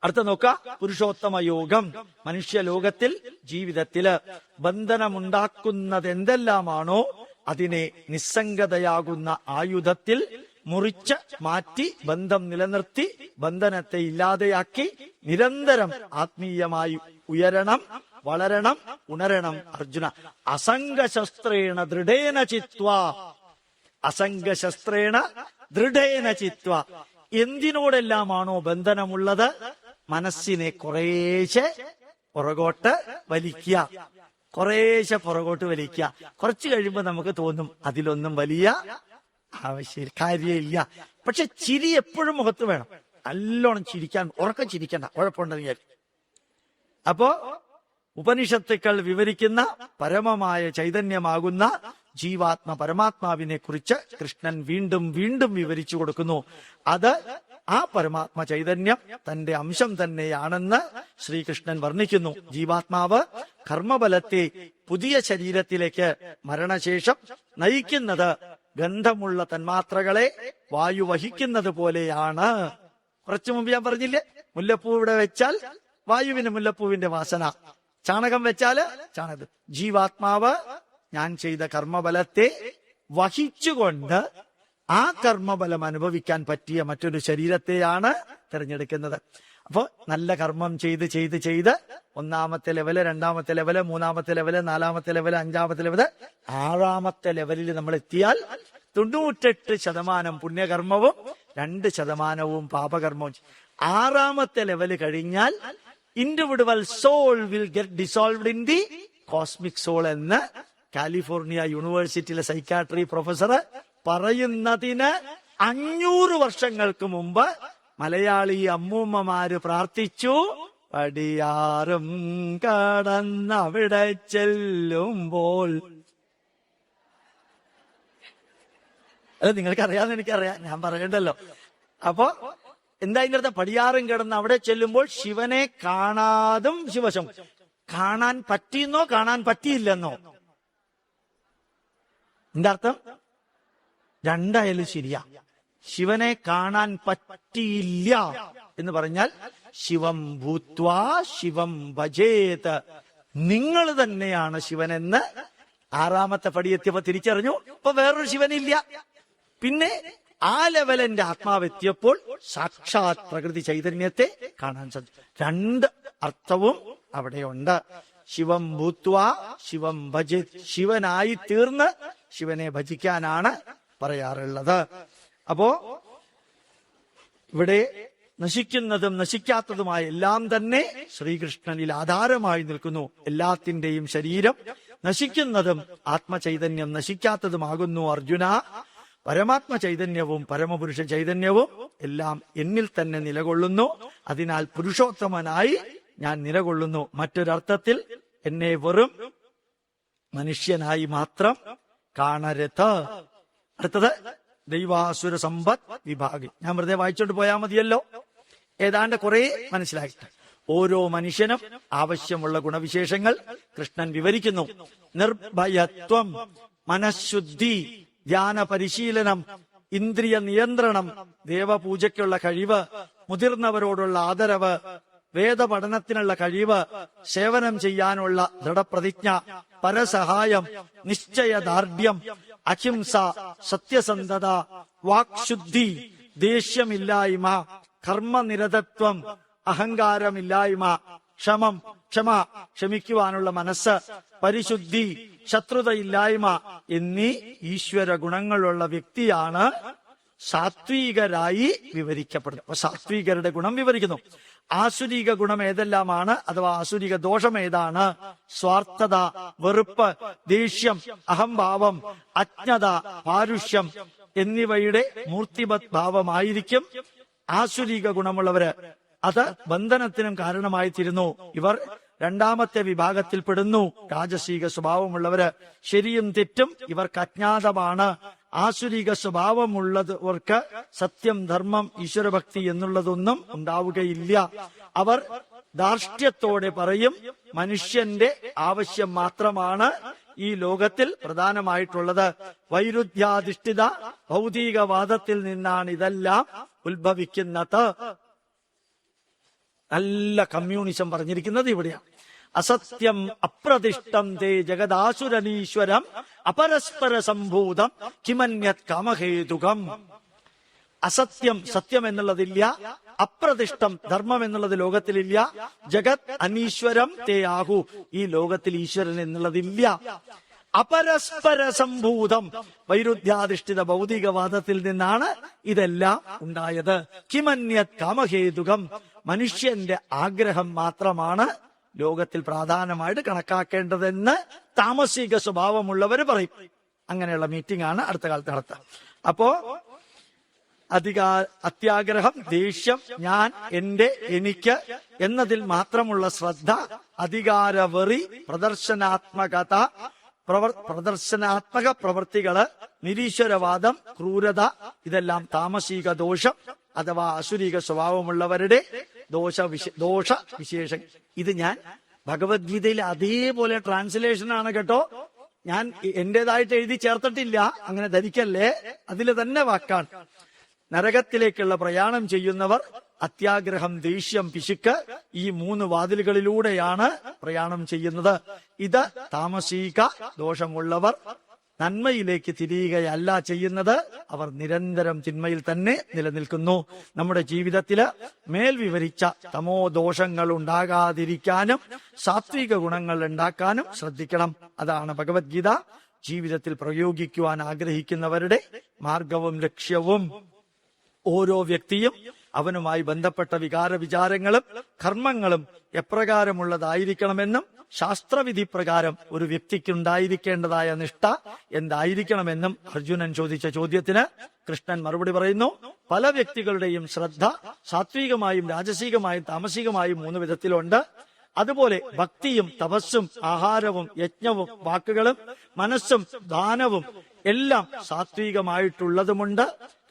അടുത്ത നോക്ക, പുരുഷോത്തമ യോഗം. മനുഷ്യലോകത്തിൽ ജീവിതത്തില് ബന്ധനമുണ്ടാക്കുന്നത് എന്തെല്ലാമാണോ അതിനെ നിസ്സംഗതയാകുന്ന ആയുധത്തിൽ മുറിച്ച് മാറ്റി ബന്ധം നിലനിർത്തി ബന്ധനത്തെ ഇല്ലാതെയാക്കി നിരന്തരം ആത്മീയമായി ഉയരണം, വളരണം, ഉണരണം. അർജുന, അസംഗശസ്ത്രേണ ദൃഢേന ചിത്വാ, അസംഗശസ്ത്രേണ ദൃഢേന ചിത്വ. എന്തിനോടെല്ലാമാണോ ബന്ധനമുള്ളത് മനസ്സിനെ കുറേശ്ശെ പുറകോട്ട് വലിക്കുക, കുറേശ്ശെ പുറകോട്ട് വലിക്കുക. കുറച്ചു കഴിയുമ്പോൾ നമുക്ക് തോന്നും അതിലൊന്നും വലിയ കാര്യമില്ല. പക്ഷെ ചിരി എപ്പോഴും മുഖത്ത് വേണം. നല്ലോണം ചിരിക്കാൻ, ഉറക്കം ചിരിക്കണ്ട, കുഴപ്പമുണ്ടെന്ന് വിചാരിക്കും. അപ്പോ ഉപനിഷത്തുക്കൾ വിവരിക്കുന്ന പരമമായ ചൈതന്യമാകുന്ന ജീവാത്മ പരമാത്മാവിനെ കുറിച്ച് കൃഷ്ണൻ വീണ്ടും വീണ്ടും വിവരിച്ചു കൊടുക്കുന്നു. അത് ആ പരമാത്മ ചൈതന്യം തന്റെ അംശം തന്നെയാണെന്ന് ശ്രീകൃഷ്ണൻ വർണ്ണിക്കുന്നു. ജീവാത്മാവ് കർമ്മബലത്തെ പുതിയ ശരീരത്തിലേക്ക് മരണശേഷം നയിക്കുന്നത് ഗന്ധമുള്ള തന്മാത്രകളെ വായു വഹിക്കുന്നത് പോലെയാണ്. കുറച്ചു മുമ്പ് ഞാൻ പറഞ്ഞില്ലേ, മുല്ലപ്പൂ ഇവിടെ വെച്ചാൽ വായുവിന് മുല്ലപ്പൂവിന്റെ വാസന, ചാണകം വെച്ചാല് ചാണകം. ജീവാത്മാവ് ഞാൻ ചെയ്ത കർമ്മബലത്തെ വഹിച്ചുകൊണ്ട് ആ കർമ്മബലം അനുഭവിക്കാൻ പറ്റിയ മറ്റൊരു ശരീരത്തെയാണ് തിരഞ്ഞെടുക്കുന്നത്. അപ്പോ നല്ല കർമ്മം ചെയ്ത് ചെയ്ത് ചെയ്ത് ഒന്നാമത്തെ ലെവല്, രണ്ടാമത്തെ ലെവല്, മൂന്നാമത്തെ ലെവല്, നാലാമത്തെ ലെവല്, അഞ്ചാമത്തെ ലെവല്, 6ാമത്തെ ലെവലിൽ നമ്മൾ എത്തിയാൽ 98% പുണ്യകർമ്മവും 2% പാപകർമ്മവും. 6ാമത്തെ ലെവല് കഴിഞ്ഞാൽ individual soul will get dissolved in the cosmic soul എന്ന് കാലിഫോർണിയ യൂണിവേഴ്സിറ്റിയിലെ സൈക്കാട്രി പ്രൊഫസർ പറയുന്നതിന് 500 വർഷങ്ങൾക്ക് മുമ്പ് മലയാളി അമ്മൂമ്മമാര് പ്രാർത്ഥിച്ചു. പടിയാറും കടന്നവിടെ ചെല്ലുമ്പോൾ. അല്ല, നിങ്ങൾക്ക് അറിയാമെന്ന് എനിക്കറിയാം, ഞാൻ പറയണ്ടല്ലോ. അപ്പൊ എന്താ ഇതിനർത്ഥം? പടിയാറും കിടന്ന് അവിടെ ചെല്ലുമ്പോൾ ശിവനെ കാണാതും ശിവശം. കാണാൻ പറ്റിയെന്നോ കാണാൻ പറ്റിയില്ലെന്നോ? എന്താ അർത്ഥം? രണ്ടായാലും ശരിയാ. ശിവനെ കാണാൻ പറ്റിയില്ല എന്ന് പറഞ്ഞാൽ ശിവം ഭൂത്വാ ശിവം ഭജേത്, നിങ്ങൾ തന്നെയാണ് ശിവനെന്ന് 6ാമത്തെ പടിയെത്തിയപ്പോ തിരിച്ചറിഞ്ഞു. ഇപ്പൊ വേറൊരു ശിവനില്ല. പിന്നെ ആ ലെവൽ എന്റെ ആത്മാവെത്തിയപ്പോൾ സാക്ഷാത് പ്രകൃതി ചൈതന്യത്തെ കാണാൻ സാധിച്ചു. 2 അർത്ഥവും അവിടെയുണ്ട്. ശിവം ഭൂത്വാ ശിവം ഭജേത്, ശിവനായി തീർന്ന് ശിവനെ ഭജിക്കാനാണ് പറയാറുള്ളത്. അപ്പോ ഇവിടെ നശിക്കുന്നതും നശിക്കാത്തതുമായ എല്ലാം തന്നെ ശ്രീകൃഷ്ണനിൽ ആധാരമായി നിൽക്കുന്നു. എല്ലാത്തിന്റെയും ശരീരം നശിക്കുന്നതും ആത്മചൈതന്യം നശിക്കാത്തതുമാകുന്നു. അർജുന, പരമാത്മ ചൈതന്യവും പരമപുരുഷ ചൈതന്യവും എല്ലാം എന്നിൽ തന്നെ നിലകൊള്ളുന്നു. അതിനാൽ പുരുഷോത്തമനായി ഞാൻ നിലകൊള്ളുന്നു. മറ്റൊരർത്ഥത്തിൽ എന്നെ വെറും മനുഷ്യനായി മാത്രം കാണരുത്. അടുത്തത് ദൈവാസുര സമ്പത്ത് വിഭാഗം. ഞാൻ വെറുതെ വായിച്ചോണ്ട് പോയാൽ മതിയല്ലോ, ഏതാണ്ട് കുറെ മനസ്സിലായിട്ട്. ഓരോ മനുഷ്യനും ആവശ്യമുള്ള ഗുണവിശേഷങ്ങൾ കൃഷ്ണൻ വിവരിക്കുന്നു. നിർഭയത്വം, മനഃശുദ്ധി, ധ്യാന പരിശീലനം, ഇന്ദ്രിയ നിയന്ത്രണം, ദേവപൂജയ്ക്കുള്ള കഴിവ്, മുതിർന്നവരോടുള്ള ആദരവ്, വേദപഠനത്തിനുള്ള കഴിവ്, സേവനം ചെയ്യാനുള്ള ദൃഢപ്രതിജ്ഞ, പരസഹായം, നിശ്ചയദാർഢ്യം, അഹിംസ, സത്യസന്ധത, വാക്ശുദ്ധി, ദേഷ്യമില്ലായ്മ, കർമ്മനിരതത്വം, അഹങ്കാരമില്ലായ്മ, ക്ഷമ, ക്ഷമിക്കുവാനുള്ള മനസ്സ്, പരിശുദ്ധി, ശത്രുതയില്ലായ്മ എന്നീ ഈശ്വര ഗുണങ്ങളുള്ള വ്യക്തിയാണ് സാത്വികരായി വിവരിക്കപ്പെടുന്നത്. അപ്പൊ സാത്വികരുടെ ഗുണം വിവരിക്കുന്നു. ആസുരിക ഗുണം ഏതെല്ലാമാണ്, അഥവാ ആസുരിക ദോഷം ഏതാണ്? സ്വാർത്ഥത, വെറുപ്പ്, ദേഷ്യം, അഹംഭാവം, അജ്ഞത, പാരുഷ്യം എന്നിവയുടെ മൂർത്തിമത് ഭാവമായിരിക്കും ആസുരിക ഗുണമുള്ളവര്. അത് ബന്ധനത്തിനും കാരണമായി തീരുന്നു. ഇവർ 2ാമത്തെ വിഭാഗത്തിൽപ്പെടുന്നു. രാജസീക സ്വഭാവമുള്ളവര്. ശരിയും തെറ്റും ഇവർക്ക് അജ്ഞാതമാണ്. ആസുരിക സ്വഭാവമുള്ളവർക്ക് സത്യം, ധർമ്മം, ഈശ്വരഭക്തി എന്നുള്ളതൊന്നും ഉണ്ടാവുകയില്ല. അവർ ധാർഷ്ട്യത്തോടെ പറയും, മനുഷ്യന്റെ ആവശ്യം മാത്രമാണ് ഈ ലോകത്തിൽ പ്രധാനമായിട്ടുള്ളത്. വൈരുദ്ധ്യാധിഷ്ഠിത ഭൗതികവാദത്തിൽ നിന്നാണ് ഇതെല്ലാം ഉത്ഭവിക്കുന്നത്. നല്ല കമ്മ്യൂണിസം പറഞ്ഞിരിക്കുന്നത് ഇവിടെയാണ്. അസത്യം അപ്രതിഷ്ഠം തേ ജഗദാസുരനീശ്വരം അപരസ്പര സംഭൂതം കിമന്യത് കാമഹേതുകം. അസത്യം, സത്യം എന്നുള്ളതില്ല. അപ്രതിഷ്ഠം, ധർമ്മം എന്നുള്ളത് ലോകത്തിലില്ല. ജഗത് അനീശ്വരം തേ ആഹു, ഈ ലോകത്തിൽ ഈശ്വരൻ എന്നുള്ളതില്ല. അപരസ്പര സംഭൂതം, വൈരുദ്ധ്യാധിഷ്ഠിത ഭൗതികവാദത്തിൽ നിന്നാണ് ഇതെല്ലാം ഉണ്ടായത്. കിമന്യത് കാമഹേതുകം, മനുഷ്യന്റെ ആഗ്രഹം മാത്രമാണ് ലോകത്തിൽ പ്രധാനമായിട്ട് കണക്കാക്കേണ്ടതെന്ന് താമസിക സ്വഭാവമുള്ളവർ പറയും. അങ്ങനെയുള്ള മീറ്റിംഗ് ആണ് അടുത്ത കാലത്ത് നടത്തുക. അപ്പോ അത്യാഗ്രഹം, ദേഷ്യം, ഞാൻ, എന്റെ, എനിക്ക് എന്നതിൽ മാത്രമുള്ള ശ്രദ്ധ, അധികാരവെറി, പ്രദർശനാത്മക പ്രവൃത്തികള്, നിരീശ്വരവാദം, ക്രൂരത, ഇതെല്ലാം താമസിക ദോഷം അഥവാ അസുരിക സ്വഭാവമുള്ളവരുടെ ദോഷ വിശേഷം. ഇത് ഞാൻ ഭഗവത്ഗീതയിൽ അതേപോലെ ട്രാൻസ്ലേഷനാണ് കേട്ടോ, ഞാൻ എന്റേതായിട്ട് എഴുതി ചേർത്തിട്ടില്ല, അങ്ങനെ ധരിക്കല്ലേ. അതിൽ തന്നെ വാക്കാണ്. നരകത്തിലേക്കുള്ള പ്രയാണം ചെയ്യുന്നവർ അത്യാഗ്രഹം, ദേഷ്യം, പിശുക്ക്, ഈ 3 വാതിലുകളിലൂടെയാണ് പ്രയാണം ചെയ്യുന്നത്. ഇത് താമസിക ദോഷമുള്ളവർ നന്മയിലേക്ക് തിരിയുകയല്ല ചെയ്യുന്നത്, അവർ നിരന്തരം തിന്മയിൽ തന്നെ നിലനിൽക്കുന്നു. നമ്മുടെ ജീവിതത്തില് മേൽ വിവരിച്ച തമോ ദോഷങ്ങൾ ഉണ്ടാകാതിരിക്കാനും സാത്വിക ഗുണങ്ങൾ ഉണ്ടാക്കാനും ശ്രദ്ധിക്കണം. അതാണ് ഭഗവത്ഗീത ജീവിതത്തിൽ പ്രയോഗിക്കുവാൻ ആഗ്രഹിക്കുന്നവരുടെ മാർഗവും ലക്ഷ്യവും. ഓരോ വ്യക്തിയും അവനുമായി ബന്ധപ്പെട്ട വികാര വിചാരങ്ങളും കർമ്മങ്ങളും എപ്രകാരമുള്ളതായിരിക്കണമെന്നും ശാസ്ത്രവിധി പ്രകാരം ഒരു വ്യക്തിക്കുണ്ടായിരിക്കേണ്ടതായ നിഷ്ഠ എന്തായിരിക്കണമെന്നും അർജുനൻ ചോദിച്ച ചോദ്യത്തിന് കൃഷ്ണൻ മറുപടി പറയുന്നു. പല വ്യക്തികളുടെയും ശ്രദ്ധ സാത്വികമായും രാജസികമായും താമസികമായും 3 വിധത്തിലുണ്ട്. അതുപോലെ ഭക്തിയും തപസ്സും ആഹാരവും യജ്ഞവും വാക്കുകളും മനസ്സും ദാനവും എല്ലാം സാത്വികമായിട്ടുള്ളതുമുണ്ട്,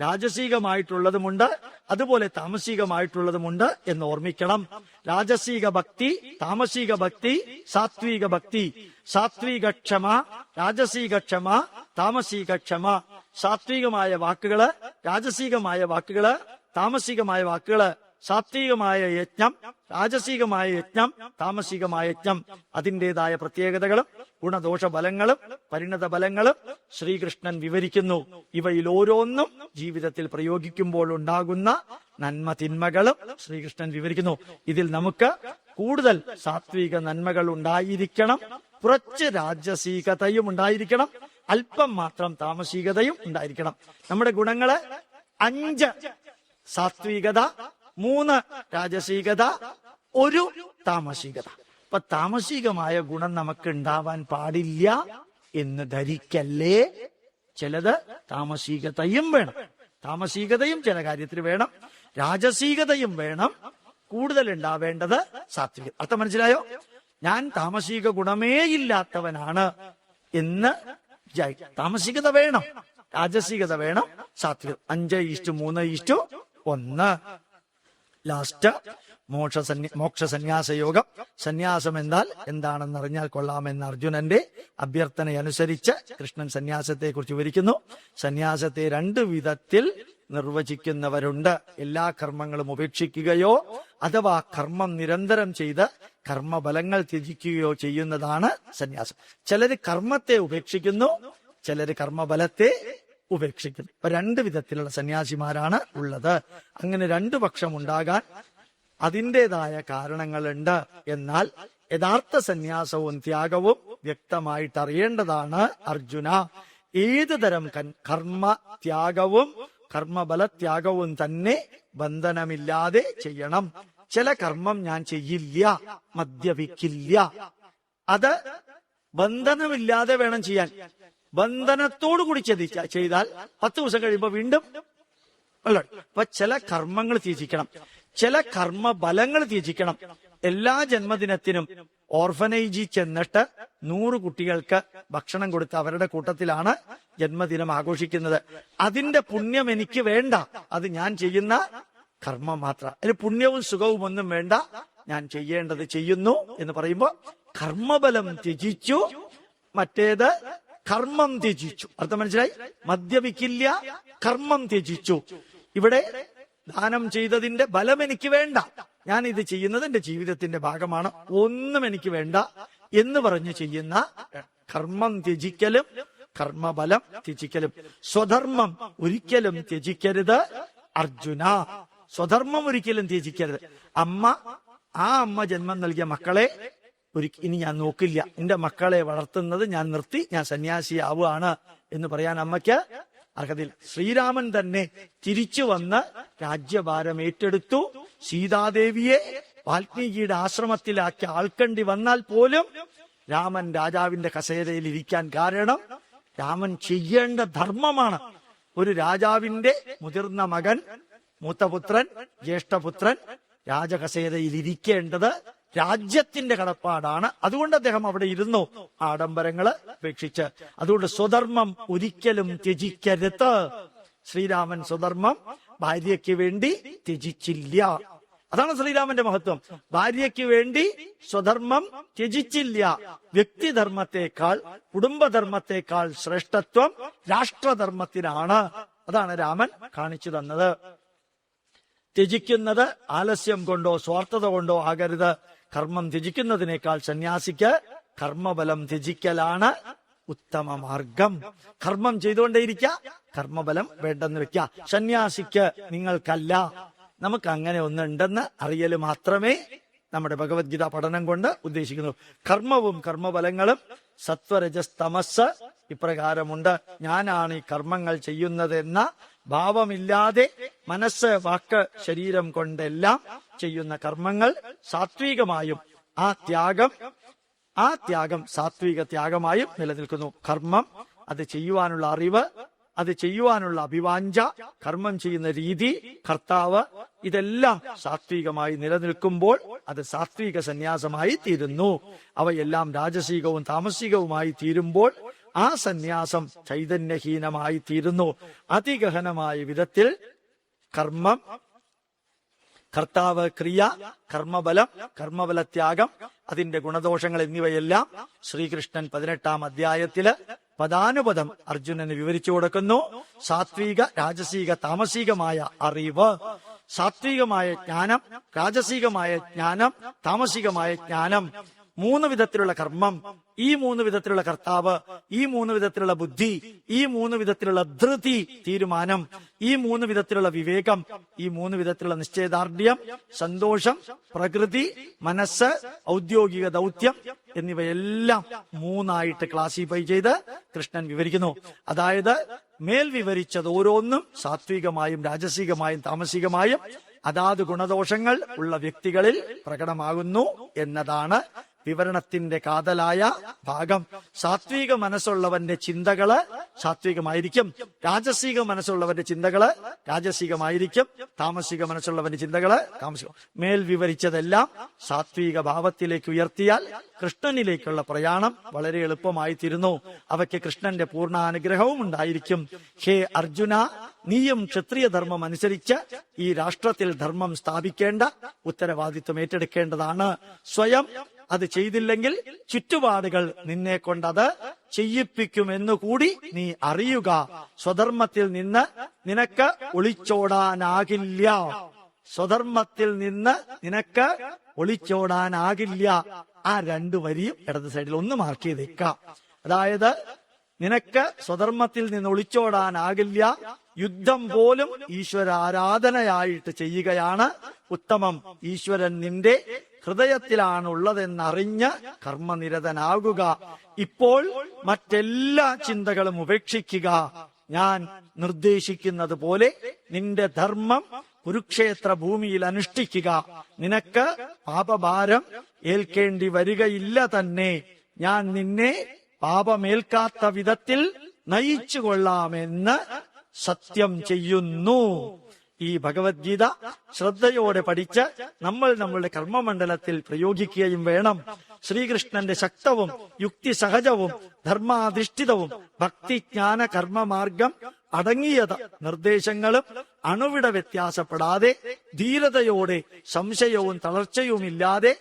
രാജസികമായിട്ടുള്ളതുമുണ്ട്, അതുപോലെ താമസികമായിട്ടുള്ളതുമുണ്ട് എന്ന് ഓർമ്മിക്കണം. രാജസിക ഭക്തി, താമസിക ഭക്തി, സാത്വിക ഭക്തി. സാത്വിക ക്ഷമ, രാജസിക ക്ഷമ, താമസിക ക്ഷമ. സാത്വികമായ വാക്കുകള്, രാജസികമായ വാക്കുകള്, താമസികമായ വാക്കുകള്. സാത്വികമായ യജ്ഞം, രാജസികമായ യജ്ഞം, താമസികമായ യജ്ഞം. അതിൻ്റെതായ പ്രത്യേകതകളും ഗുണദോഷ ഫലങ്ങളും പരിണത ഫലങ്ങളും ശ്രീകൃഷ്ണൻ വിവരിക്കുന്നു. ഇവയിൽ ഓരോന്നും ജീവിതത്തിൽ പ്രയോഗിക്കുമ്പോൾ ഉണ്ടാകുന്ന നന്മ തിന്മകളും ശ്രീകൃഷ്ണൻ വിവരിക്കുന്നു. ഇതിൽ നമുക്ക് കൂടുതൽ സാത്വിക നന്മകൾ ഉണ്ടായിരിക്കണം, കുറച്ച് രാജസീകതയും ഉണ്ടായിരിക്കണം, അല്പം മാത്രം താമസികതയും ഉണ്ടായിരിക്കണം. നമ്മുടെ ഗുണങ്ങള് 5 സാത്വികത, 3 രാജസീകത, 1 താമസികത. അപ്പൊ താമസികമായ ഗുണം നമുക്ക് ഉണ്ടാവാൻ പാടില്ല എന്ന് ധരിക്കല്ലേ. ചിലത് താമസികതയും വേണം, താമസികതയും ചില കാര്യത്തിൽ വേണം, രാജസീകതയും വേണം. കൂടുതൽ ഉണ്ടാവേണ്ടത് സാത്വികത. അർത്ഥം മനസ്സിലായോ? ഞാൻ താമസിക ഗുണമേ ഇല്ലാത്തവനാണ് എന്ന് താമസികത വേണം, രാജസീകത വേണം, സാത്വികത. 5:3:1. ലാസ്റ്റ് മോക്ഷ സന്യാസയോഗം. സന്യാസം എന്നാൽ എന്താണെന്ന് അറിഞ്ഞാൽ കൊള്ളാമെന്ന അർജുനന്റെ അഭ്യർത്ഥനയനുസരിച്ച് കൃഷ്ണൻ സന്യാസത്തെ കുറിച്ച് വിവരിക്കുന്നു. സന്യാസത്തെ 2 വിധത്തിൽ നിർവചിക്കുന്നവരുണ്ട്. എല്ലാ കർമ്മങ്ങളും ഉപേക്ഷിക്കുകയോ അഥവാ കർമ്മം നിരന്തരം ചെയ്ത് കർമ്മഫലങ്ങൾ ത്യജിക്കുകയോ ചെയ്യുന്നതാണ് സന്യാസം. ചിലര് കർമ്മത്തെ ഉപേക്ഷിക്കുന്നു, ചിലര് കർമ്മഫലത്തെ ഉപേക്ഷിക്കുന്നു. ഇപ്പൊ 2 വിധത്തിലുള്ള സന്യാസിമാരാണ് ഉള്ളത്. അങ്ങനെ 2 പക്ഷം ഉണ്ടാകാൻ അതിൻ്റെതായ കാരണങ്ങളുണ്ട്. എന്നാൽ യഥാർത്ഥ സന്യാസവും ത്യാഗവും വ്യക്തമായിട്ട് അറിയേണ്ടതാണ് അർജുന. ഏത് തരം കർമ്മത്യാഗവും കർമ്മബലത്യാഗവും തന്നെ ബന്ധനമില്ലാതെ ചെയ്യണം. ചില കർമ്മം ഞാൻ ചെയ്യില്ല, മദ്യപിക്കില്ല, അത് ബന്ധനമില്ലാതെ വേണം ചെയ്യാൻ. ബന്ധനത്തോടു കൂടി ചെയ്താൽ 10 ദിവസം കഴിയുമ്പോൾ വീണ്ടും അപ്പൊ ചില കർമ്മങ്ങൾ ത്യജിക്കണം, ചില കർമ്മബലങ്ങൾ ത്യജിക്കണം. എല്ലാ ജന്മദിനത്തിനും ഓർഫനേജിൽ ചെന്നിട്ട് 100 കുട്ടികൾക്ക് ഭക്ഷണം കൊടുത്ത് അവരുടെ കൂട്ടത്തിലാണ് ജന്മദിനം ആഘോഷിക്കുന്നത്. അതിന്റെ പുണ്യം എനിക്ക് വേണ്ട, അത് ഞാൻ ചെയ്യുന്ന കർമ്മം മാത്രം. അതിന് പുണ്യവും സുഖവും ഒന്നും വേണ്ട, ഞാൻ ചെയ്യേണ്ടത് ചെയ്യുന്നു എന്ന് പറയുമ്പോൾ കർമ്മബലം ത്യജിച്ചു, മറ്റേത് കർമ്മം ത്യജിച്ചു. അർത്ഥം മനസ്സിലായി? മദ്യപിക്കില്ല, കർമ്മം ത്യജിച്ചു. ഇവിടെ ദാനം ചെയ്തതിന്റെ ബലം എനിക്ക് വേണ്ട, ഞാൻ ഇത് ചെയ്യുന്നത് എന്റെ ജീവിതത്തിന്റെ ഭാഗമാണ്, ഒന്നും എനിക്ക് വേണ്ട എന്ന് പറഞ്ഞ് ചെയ്യുന്ന കർമ്മം ത്യജിക്കലും കർമ്മബലം ത്യജിക്കലും. സ്വധർമ്മം ഒരിക്കലും ത്യജിക്കരുത് അർജുന, സ്വധർമ്മം ഒരിക്കലും ത്യജിക്കരുത്. ആ അമ്മ ജന്മം നൽകിയ മക്കളെ ഇനി ഞാൻ നോക്കില്ല, എന്റെ മക്കളെ വളർത്തുന്നത് ഞാൻ നിർത്തി, ഞാൻ സന്യാസിയാവുകയാണ് എന്ന് പറയാൻ അമ്മയ്ക്ക് അർഹതയിൽ. ശ്രീരാമൻ തന്നെ തിരിച്ചു വന്ന് രാജ്യഭാരം ഏറ്റെടുത്തു. സീതാദേവിയെ വാൽമീകിയുടെ ആശ്രമത്തിലാക്കി ആൾക്കണ്ടി വന്നാൽ പോലും രാമൻ രാജാവിന്റെ കസേരയിൽ ഇരിക്കാൻ കാരണം രാമൻ ചെയ്യേണ്ട ധർമ്മമാണ്. ഒരു രാജാവിന്റെ മുതിർന്ന മകൻ, മൂത്തപുത്രൻ, ജ്യേഷ്ഠപുത്രൻ രാജകസേരയിൽ ഇരിക്കേണ്ടത് രാജ്യത്തിന്റെ കടപ്പാടാണ്. അതുകൊണ്ട് അദ്ദേഹം അവിടെ ഇരുന്നു, ആഡംബരങ്ങള് ഉപേക്ഷിച്ച്. അതുകൊണ്ട് സ്വധർമ്മം ഒരിക്കലും ത്യജിക്കരുത്. ശ്രീരാമൻ സ്വധർമ്മം ഭാര്യയ്ക്ക് വേണ്ടി ത്യജിച്ചില്ല. അതാണ് ശ്രീരാമന്റെ മഹത്വം. ഭാര്യയ്ക്ക് വേണ്ടി സ്വധർമ്മം ത്യജിച്ചില്ല. വ്യക്തിധർമ്മത്തെക്കാൾ, കുടുംബധർമ്മത്തെക്കാൾ ശ്രേഷ്ഠത്വം രാഷ്ട്രധർമ്മത്തിനാണ്. അതാണ് രാമൻ കാണിച്ചു തന്നത്. ത്യജിക്കുന്നത് ആലസ്യം കൊണ്ടോ സ്വാർത്ഥത കൊണ്ടോ ആകരുത്. കർമ്മം ത്യജിക്കുന്നതിനേക്കാൾ സന്യാസിക്ക് കർമ്മബലം ത്യജിക്കലാണ് ഉത്തമ മാർഗം. കർമ്മം ചെയ്തുകൊണ്ടേയിരിക്കുക, കർമ്മബലം വേണ്ടെന്ന് വെക്കുക. സന്യാസിക്ക് നിങ്ങൾക്കല്ല, നമുക്ക് അങ്ങനെ ഒന്നുണ്ടെന്ന് അറിയൽ മാത്രമേ നമ്മുടെ ഭഗവത്ഗീത പഠനം കൊണ്ട് ഉദ്ദേശിക്കുന്നു. കർമ്മവും കർമ്മബലങ്ങളും സത്വരജസ് തമസ് ഇപ്രകാരമുണ്ട്. ഞാനാണ് ഈ കർമ്മങ്ങൾ ചെയ്യുന്നതെന്ന ഭാവമില്ലാതെ മനസ്സ്, വാക്ക്, ശരീരം കൊണ്ടെല്ലാം ചെയ്യുന്ന കർമ്മങ്ങൾ സാത്വികമായും ആ ത്യാഗം സാത്വിക ത്യാഗമായും നിലനിൽക്കുന്നു. കർമ്മം, അത് ചെയ്യുവാനുള്ള അറിവ്, അത് ചെയ്യുവാനുള്ള അഭിവാഞ്ച, കർമ്മം ചെയ്യുന്ന രീതി, കർത്താവ്, ഇതെല്ലാം സാത്വികമായി നിലനിൽക്കുമ്പോൾ അത് സാത്വിക സന്യാസമായി തീരുന്നു. അവയെല്ലാം രാജസികവും താമസികവുമായി തീരുമ്പോൾ ആ സന്യാസം ചൈതന്യഹീനമായി തീരുന്നു. അതിഗഹനമായ വിധത്തിൽ കർമ്മം, കർത്താവ്, ക്രിയ, കർമ്മബലം, കർമ്മബലത്യാഗം, അതിന്റെ ഗുണദോഷങ്ങൾ എന്നിവയെല്ലാം ശ്രീകൃഷ്ണൻ 18-ാം അധ്യായത്തില് പദാനുപദം അർജുനന് വിവരിച്ചു കൊടുക്കുന്നു. സാത്വിക, രാജസിക, താമസികമായ അറിവ്, സാത്വികമായ ജ്ഞാനം, രാജസികമായ ജ്ഞാനം, താമസികമായ ജ്ഞാനം, 3 വിധത്തിലുള്ള കർമ്മം, ഈ 3 വിധത്തിലുള്ള കർത്താവ്, ഈ 3 വിധത്തിലുള്ള ബുദ്ധി, ഈ 3 വിധത്തിലുള്ള ധൃതി, തീരുമാനം, ഈ 3 വിധത്തിലുള്ള വിവേകം, ഈ 3 വിധത്തിലുള്ള നിശ്ചയദാർഢ്യം, സന്തോഷം, പ്രകൃതി, മനസ്സ്, ഔദ്യോഗിക ദൗത്യം എന്നിവയെല്ലാം 3ആയിട്ട് ക്ലാസിഫൈ ചെയ്ത് കൃഷ്ണൻ വിവരിക്കുന്നു. അതായത് മേൽ വിവരിച്ചത് ഓരോന്നും സാത്വികമായും രാജസികമായും താമസികമായും അതാത് ഗുണദോഷങ്ങൾ ഉള്ള വ്യക്തികളിൽ പ്രകടമാകുന്നു എന്നതാണ് വിവരണത്തിന്റെ കാതലായ ഭാഗം. സാത്വിക മനസ്സുള്ളവന്റെ ചിന്തകള് സാത്വികമായിരിക്കും, രാജസിക മനസ്സുള്ളവന്റെ ചിന്തകള് രാജസികമായിരിക്കും, താമസിക മനസ്സുള്ളവന്റെ ചിന്തകള് താമസികം. മേൽ വിവരിച്ചതെല്ലാം സാത്വിക ഭാവത്തിലേക്ക് ഉയർത്തിയാൽ കൃഷ്ണനിലേക്കുള്ള പ്രയാണം വളരെ എളുപ്പമായി തീരുന്നു. അവയ്ക്ക് കൃഷ്ണന്റെ പൂർണ്ണാനുഗ്രഹവും ഉണ്ടായിരിക്കും. ഹേ അർജുന, നീയും ക്ഷത്രിയ ധർമ്മം അനുസരിച്ച് ഈ രാഷ്ട്രത്തിൽ ധർമ്മം സ്ഥാപിക്കേണ്ട ഉത്തരവാദിത്വം ഏറ്റെടുക്കേണ്ടതാണ്. സ്വയം അത് ചെയ്തില്ലെങ്കിൽ ചുറ്റുപാടുകൾ നിന്നെ കൊണ്ടത് ചെയ്യിപ്പിക്കുമെന്നുകൂടി നീ അറിയുക. സ്വധർമ്മത്തിൽ നിന്ന് നിനക്ക് ഒളിച്ചോടാനാകില്ല. സ്വധർമ്മത്തിൽ നിന്ന് നിനക്ക് ഒളിച്ചോടാനാകില്ല. ആ 2 വരിയും ഇടത് സൈഡിൽ ഒന്ന് മാർക്ക് ചെയ്തേക്കാം. അതായത് നിനക്ക് സ്വധർമ്മത്തിൽ നിന്ന് ഒളിച്ചോടാനാകില്ല. യുദ്ധം പോലും ഈശ്വരാരാധനയായിട്ട് ചെയ്യുകയാണ് ഉത്തമം. ഈശ്വരൻ നിന്റെ ഹൃദയത്തിലാണുള്ളതെന്നറിഞ്ഞ് കർമ്മനിരതനാകുക. ഇപ്പോൾ മറ്റെല്ലാ ചിന്തകളും ഉപേക്ഷിക്കുക. ഞാൻ നിർദ്ദേശിക്കുന്നത് പോലെ നിന്റെ ധർമ്മം കുരുക്ഷേത്ര ഭൂമിയിൽ അനുഷ്ഠിക്കുക. നിനക്ക് പാപഭാരം ഏൽക്കേണ്ടി വരികയില്ല തന്നെ. ഞാൻ നിന്നെ പാപമേൽക്കാത്ത വിധത്തിൽ നയിച്ചു കൊള്ളാമെന്ന് സത്യം ചെയ്യുന്നു. ഈ ഭഗവത്ഗീത ശ്രദ്ധയോടെ പഠിച്ച് നമ്മൾ നമ്മളുടെ കർമ്മമണ്ഡലത്തിൽ പ്രയോഗിക്കുകയും വേണം. ശ്രീകൃഷ്ണന്റെ ശക്തവും യുക്തിസഹജവും ധർമാധിഷ്ഠിതവും ഭക്തിജ്ഞാന കർമ്മമാർഗം അടങ്ങിയ നിർദ്ദേശങ്ങളും അണുവിട വ്യത്യാസപ്പെടാതെ ധീരതയോടെ സംശയവും തളർച്ചയുമില്ലാതെ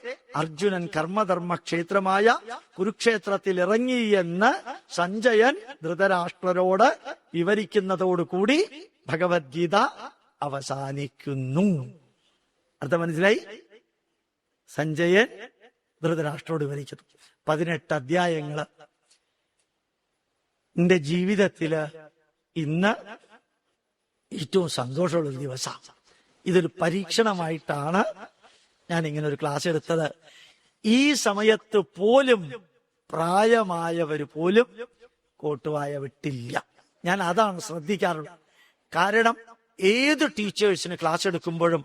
അർജുനൻ കർമ്മധർമ്മ ക്ഷേത്രമായ കുരുക്ഷേത്രത്തിൽ ഇറങ്ങിയെന്ന് സഞ്ജയൻ ധൃതരാഷ്ട്രരോട് വിവരിക്കുന്നതോടുകൂടി ഭഗവത്ഗീത അവസാനിക്കുന്നു. അർത്ഥം മനസ്സിലായി? സഞ്ജയൻ ധൃതരാഷ്ട്രോട് വിവരിച്ചത്. 18 അധ്യായങ്ങള് എന്റെ ജീവിതത്തില് ഇന്ന് ഏറ്റവും സന്തോഷമുള്ള ഒരു ദിവസമാണ്. ഇതൊരു പരീക്ഷണമായിട്ടാണ് ഞാൻ ഇങ്ങനെ ഒരു ക്ലാസ് എടുത്തത്. ഈ സമയത്ത് പോലും പ്രായമായവർ പോലും കോട്ടുവായ വിട്ടില്ല. ഞാൻ അതാണ് ശ്രദ്ധിക്കാറുള്ളത്. കാരണം ഏത് ടീച്ചേഴ്സിന് ക്ലാസ് എടുക്കുമ്പോഴും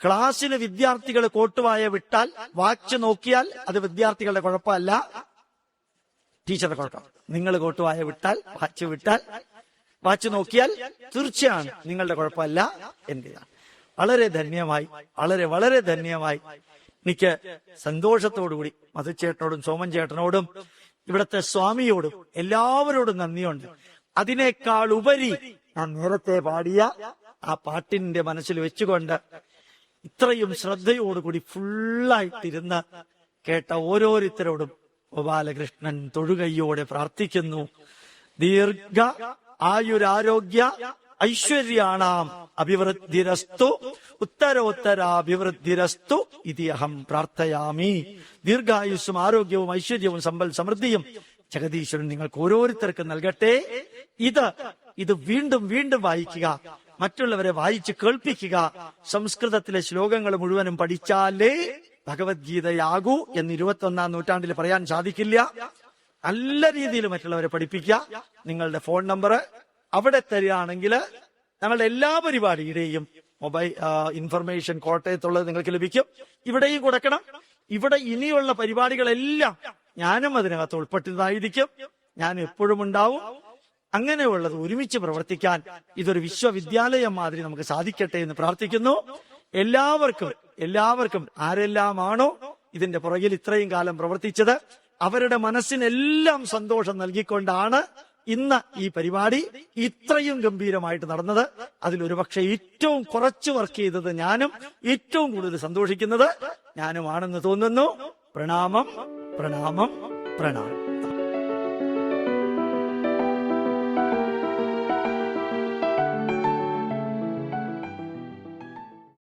ക്ലാസ്സിന് വിദ്യാർത്ഥികൾ കോട്ടുവായ വിട്ടാൽ വാച്ച് നോക്കിയാൽ അത് വിദ്യാർത്ഥികളുടെ കുഴപ്പമല്ല, ടീച്ചറുടെ കുഴപ്പം. നിങ്ങൾ കോട്ടുവായ വിട്ടാൽ വാച്ച് നോക്കിയാൽ തീർച്ചയാണ് നിങ്ങളുടെ കുഴപ്പമല്ല എന്റേതാണ്. വളരെ ധന്യമായി, വളരെ ധന്യമായി. എനിക്ക് സന്തോഷത്തോടുകൂടി മധുചേട്ടനോടും സോമൻ ചേട്ടനോടും ഇവിടുത്തെ സ്വാമിയോടും എല്ലാവരോടും നന്ദിയുണ്ട്. അതിനേക്കാൾ ഉപരി ഞാൻ നേരത്തെ പാടിയ ആ പാട്ടിന്റെ മനസ്സിൽ വെച്ചുകൊണ്ട് ഇത്രയും ശ്രദ്ധയോടുകൂടി ഫുള്ളായിട്ടിരുന്ന് കേട്ട ഓരോരുത്തരോടും ഗോപാലകൃഷ്ണൻ തൊഴുകയ്യോടെ പ്രാർത്ഥിക്കുന്നു. ദീർഘ ആയുരാരോഗ്യ ഐശ്വര്യാണാം അഭിവൃദ്ധിരസ്തു ഉത്തരോത്തരാഭിവൃദ്ധിരസ്തു ഇതി അഹം പ്രാർത്ഥയാമി. ദീർഘായുസ്സും ആരോഗ്യവും ഐശ്വര്യവും സമ്പൽ സമൃദ്ധിയും ജഗദീശ്വരൻ നിങ്ങൾക്ക് ഓരോരുത്തർക്കും നൽകട്ടെ. ഇത് വീണ്ടും വീണ്ടും വായിക്കുക, മറ്റുള്ളവരെ വായിച്ച് കേൾപ്പിക്കുക. സംസ്കൃതത്തിലെ ശ്ലോകങ്ങൾ മുഴുവനും പഠിച്ചാലേ ഭഗവത്ഗീതയാകൂ എന്ന് 21-ാം നൂറ്റാണ്ടിൽ പറയാൻ സാധിക്കില്ല. നല്ല രീതിയിൽ മറ്റുള്ളവരെ പഠിപ്പിക്കുക. നിങ്ങളുടെ ഫോൺ നമ്പർ അവിടെ തരികയാണെങ്കിൽ ഞങ്ങളുടെ എല്ലാ പരിപാടിയുടെയും മൊബൈൽ ഇൻഫർമേഷൻ കോട്ടയത്തുള്ളത് നിങ്ങൾക്ക് ലഭിക്കും. ഇവിടെയും കൊടുക്കണം. ഇവിടെ ഇനിയുള്ള പരിപാടികളെല്ലാം ഞാനും അതിനകത്ത് ഉൾപ്പെട്ടതായിരിക്കും. ഞാൻ എപ്പോഴും ഉണ്ടാവും. അങ്ങനെയുള്ളത് ഒരുമിച്ച് പ്രവർത്തിക്കാൻ ഇതൊരു വിശ്വവിദ്യാലയം മാതിരി നമുക്ക് സാധിക്കട്ടെ എന്ന് പ്രാർത്ഥിക്കുന്നു. എല്ലാവർക്കും ആരെല്ലാമാണോ ഇതിന്റെ പുറകിൽ ഇത്രയും കാലം പ്രവർത്തിച്ചത് അവരുടെ മനസ്സിനെല്ലാം സന്തോഷം നൽകിക്കൊണ്ടാണ് ഇന്ന് ഈ പരിപാടി ഇത്രയും ഗംഭീരമായിട്ട് നടന്നത്. അതിലൊരുപക്ഷെ ഏറ്റവും കുറച്ച് വർക്ക് ചെയ്തത് ഞാനും, ഏറ്റവും കൂടുതൽ സന്തോഷിക്കുന്നത് ഞാനുമാണെന്ന് തോന്നുന്നു. പ്രണാമം.